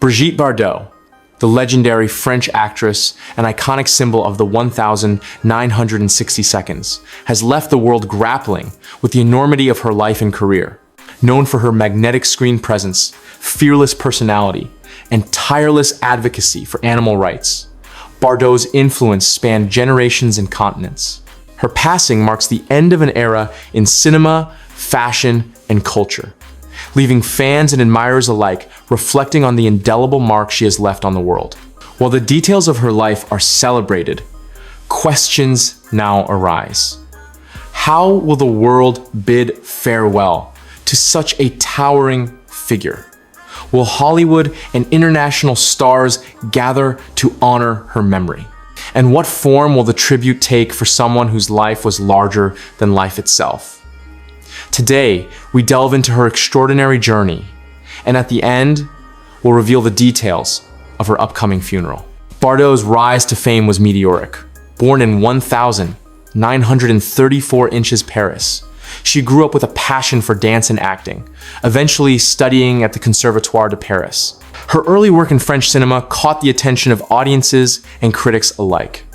Brigitte Bardot, the legendary French actress and iconic symbol of the 1,960 seconds, has left the world grappling with the enormity of her life and career. Known for her magnetic screen presence, fearless personality, and tireless advocacy for animal rights, Bardot's influence spanned generations and continents. Her passing marks the end of an era in cinema, fashion, and culture, leaving fans and admirers alike reflecting on the indelible mark she has left on the world. While the details of her life are celebrated, questions now arise. How will the world bid farewell to such a towering figure? Will Hollywood and international stars gather to honor her memory? And what form will the tribute take for someone whose life was larger than life itself? Today, we delve into her extraordinary journey, and at the end, we'll reveal the details of her upcoming funeral. Bardot's rise to fame was meteoric. Born in 1,934 inches Paris, she grew up with a passion for dance and acting, eventually studying at the Conservatoire de Paris. Her early work in French cinema caught the attention of audiences and critics alike.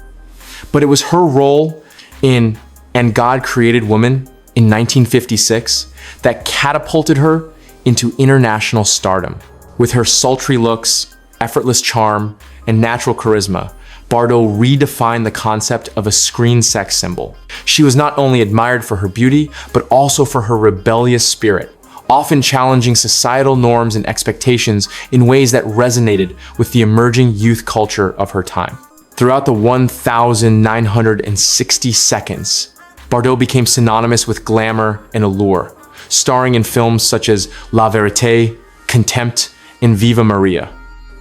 But it was her role in And God Created Woman in 1956 that catapulted her into international stardom. With her sultry looks, effortless charm, and natural charisma, Bardot redefined the concept of a screen sex symbol. She was not only admired for her beauty, but also for her rebellious spirit, often challenging societal norms and expectations in ways that resonated with the emerging youth culture of her time. Throughout the 1,960 seconds, Bardot became synonymous with glamour and allure, starring in films such as La Vérité, Contempt, and Viva Maria.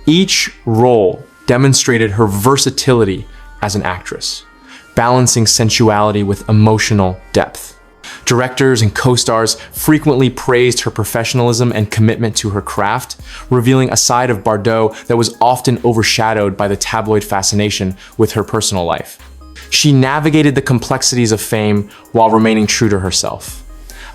Each role demonstrated her versatility as an actress, balancing sensuality with emotional depth. Directors and co-stars frequently praised her professionalism and commitment to her craft, revealing a side of Bardot that was often overshadowed by the tabloid fascination with her personal life. She navigated the complexities of fame while remaining true to herself,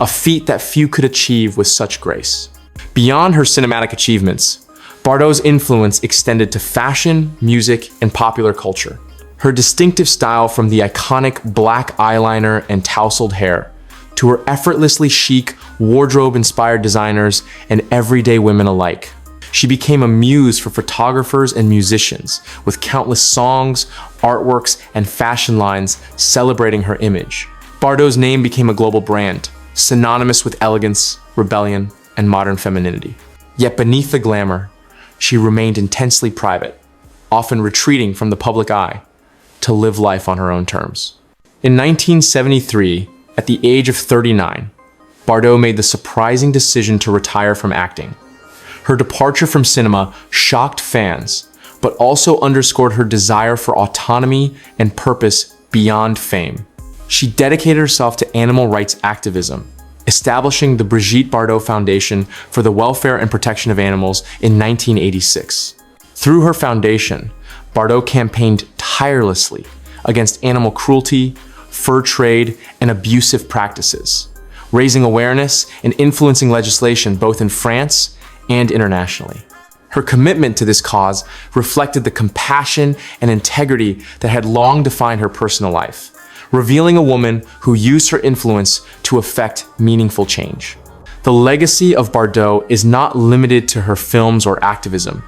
a feat that few could achieve with such grace. Beyond her cinematic achievements, Bardot's influence extended to fashion, music, and popular culture. Her distinctive style, from the iconic black eyeliner and tousled hair to her effortlessly chic, wardrobe-inspired designers and everyday women alike. She became a muse for photographers and musicians, with countless songs, artworks, and fashion lines celebrating her image. Bardot's name became a global brand, synonymous with elegance, rebellion, and modern femininity. Yet beneath the glamour, she remained intensely private, often retreating from the public eye to live life on her own terms. In 1973, at the age of 39, Bardot made the surprising decision to retire from acting. Her departure from cinema shocked fans, but also underscored her desire for autonomy and purpose beyond fame. She dedicated herself to animal rights activism, establishing the Brigitte Bardot Foundation for the Welfare and Protection of Animals in 1986. Through her foundation, Bardot campaigned tirelessly against animal cruelty, fur trade, and abusive practices, raising awareness and influencing legislation both in France and internationally. Her commitment to this cause reflected the compassion and integrity that had long defined her personal life, revealing a woman who used her influence to effect meaningful change. The legacy of Bardot is not limited to her films or activism.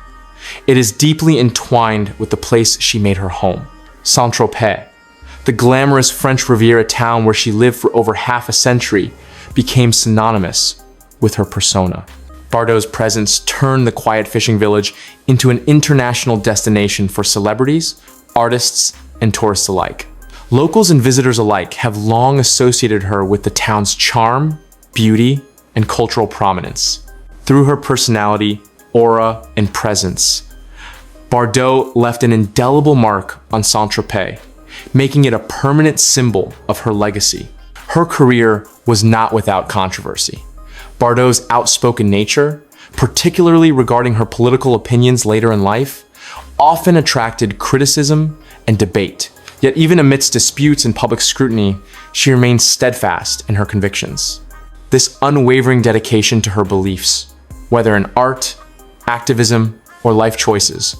It is deeply entwined with the place she made her home, Saint-Tropez. The glamorous French Riviera town where she lived for over half a century became synonymous with her persona. Bardot's presence turned the quiet fishing village into an international destination for celebrities, artists, and tourists alike. Locals and visitors alike have long associated her with the town's charm, beauty, and cultural prominence. Through her personality, aura, and presence, Bardot left an indelible mark on Saint-Tropez, making it a permanent symbol of her legacy. Her career was not without controversy. Bardot's outspoken nature, particularly regarding her political opinions later in life, often attracted criticism and debate. Yet even amidst disputes and public scrutiny, she remained steadfast in her convictions. This unwavering dedication to her beliefs, whether in art, activism, or life choices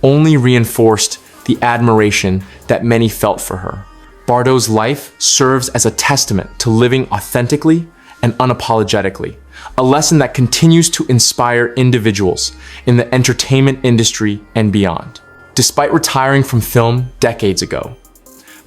only reinforced the admiration that many felt for her. Bardot's life serves as a testament to living authentically and unapologetically, a lesson that continues to inspire individuals in the entertainment industry and beyond. Despite retiring from film decades ago,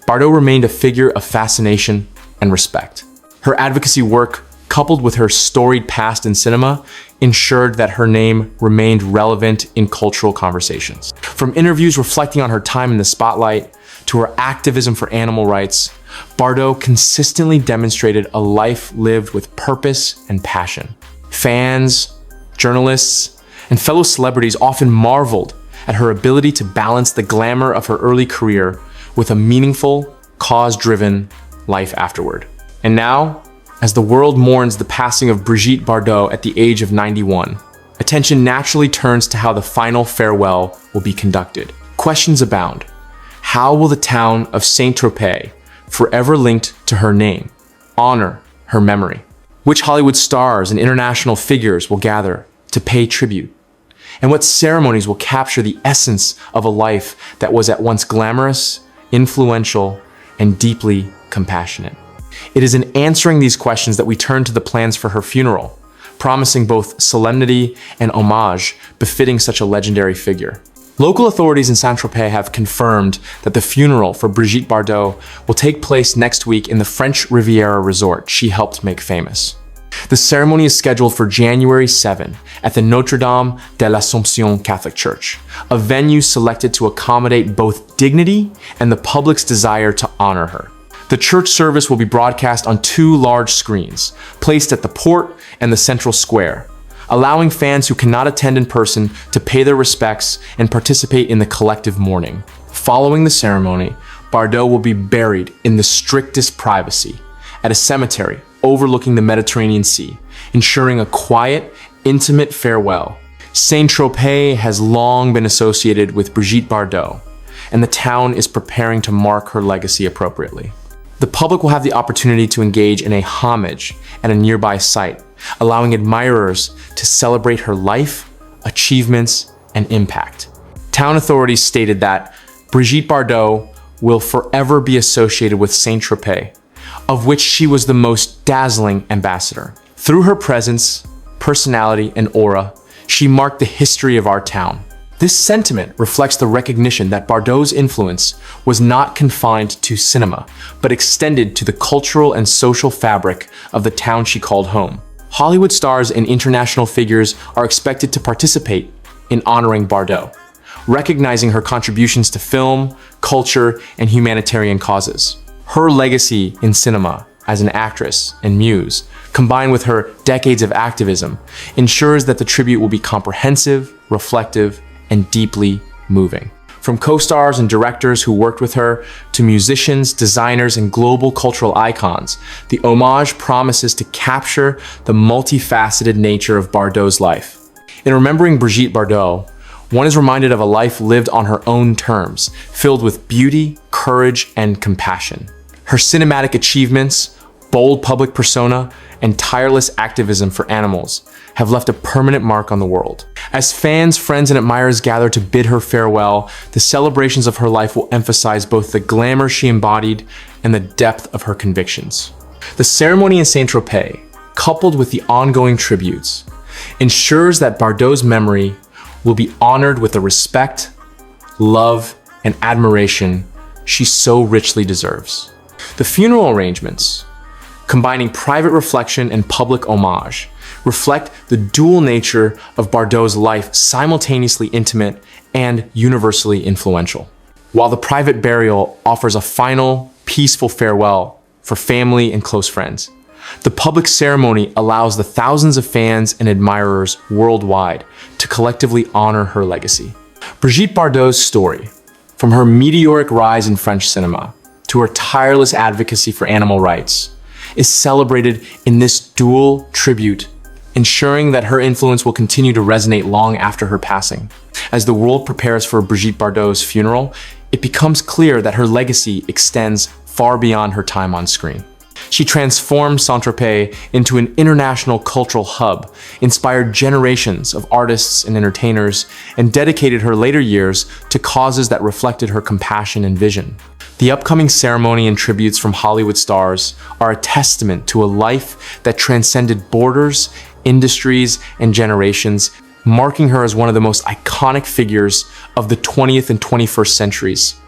Bardot remained a figure of fascination and respect. Her advocacy work, coupled with her storied past in cinema, ensured that her name remained relevant in cultural conversations. From interviews reflecting on her time in the spotlight to her activism for animal rights, Bardot consistently demonstrated a life lived with purpose and passion. Fans, journalists, and fellow celebrities often marveled at her ability to balance the glamour of her early career with a meaningful, cause-driven life afterward. And now, as the world mourns the passing of Brigitte Bardot at the age of 91, attention naturally turns to how the final farewell will be conducted. Questions abound. How will the town of Saint-Tropez, forever linked to her name, honor her memory? Which Hollywood stars and international figures will gather to pay tribute? And what ceremonies will capture the essence of a life that was at once glamorous, influential, and deeply compassionate? It is in answering these questions that we turn to the plans for her funeral, promising both solemnity and homage befitting such a legendary figure. Local authorities in Saint-Tropez have confirmed that the funeral for Brigitte Bardot will take place next week in the French Riviera resort she helped make famous. The ceremony is scheduled for January 7 at the Notre-Dame de l'Assomption Catholic Church, a venue selected to accommodate both dignity and the public's desire to honor her. The church service will be broadcast on 2 large screens, placed at the port and the central square, allowing fans who cannot attend in person to pay their respects and participate in the collective mourning. Following the ceremony, Bardot will be buried in the strictest privacy at a cemetery overlooking the Mediterranean Sea, ensuring a quiet, intimate farewell. Saint-Tropez has long been associated with Brigitte Bardot, and the town is preparing to mark her legacy appropriately. The public will have the opportunity to engage in a homage at a nearby site, allowing admirers to celebrate her life, achievements, and impact. Town authorities stated that Brigitte Bardot will forever be associated with Saint-Tropez, of which she was the most dazzling ambassador. Through her presence, personality, and aura, she marked the history of our town. This sentiment reflects the recognition that Bardot's influence was not confined to cinema, but extended to the cultural and social fabric of the town she called home. Hollywood stars and international figures are expected to participate in honoring Bardot, recognizing her contributions to film, culture, and humanitarian causes. Her legacy in cinema as an actress and muse, combined with her decades of activism, ensures that the tribute will be comprehensive, reflective, and deeply moving. From co-stars and directors who worked with her to musicians, designers, and global cultural icons, the homage promises to capture the multifaceted nature of Bardot's life. In remembering Brigitte Bardot, one is reminded of a life lived on her own terms, filled with beauty, courage, and compassion. Her cinematic achievements, bold public persona, and tireless activism for animals have left a permanent mark on the world. As fans, friends, and admirers gather to bid her farewell, the celebrations of her life will emphasize both the glamour she embodied and the depth of her convictions. The ceremony in Saint-Tropez, coupled with the ongoing tributes, ensures that Bardot's memory will be honored with the respect, love, and admiration she so richly deserves. The funeral arrangements, combining private reflection and public homage, reflect the dual nature of Bardot's life, simultaneously intimate and universally influential. While the private burial offers a final, peaceful farewell for family and close friends, the public ceremony allows the thousands of fans and admirers worldwide to collectively honor her legacy. Brigitte Bardot's story, from her meteoric rise in French cinema to her tireless advocacy for animal rights, is celebrated in this dual tribute, ensuring that her influence will continue to resonate long after her passing. As the world prepares for Brigitte Bardot's funeral, it becomes clear that her legacy extends far beyond her time on screen. She transformed Saint-Tropez into an international cultural hub, inspired generations of artists and entertainers, and dedicated her later years to causes that reflected her compassion and vision. The upcoming ceremony and tributes from Hollywood stars are a testament to a life that transcended borders, industries, and generations, marking her as one of the most iconic figures of the 20th and 21st centuries.